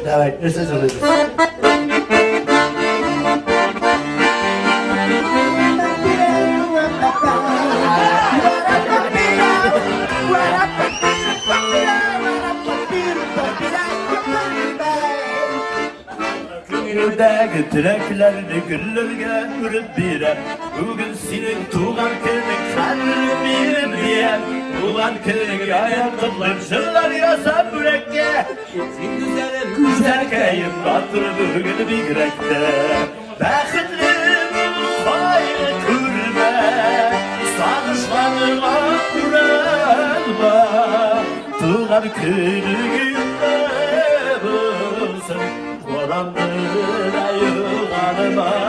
Давай, ese solo. Gönüldeki tileklerini güllerge vurup bire. Bugün senin tuğan kırdık kalbim diye. Tuğan kırdık ayakkabılar yasa bürekke. Güzel kayın batır bugün bir yürekte. Bekitlim hayır kürme. Sağışlarına kuralma. Tuğan kırdık bulsun. Korandır ayı kanıma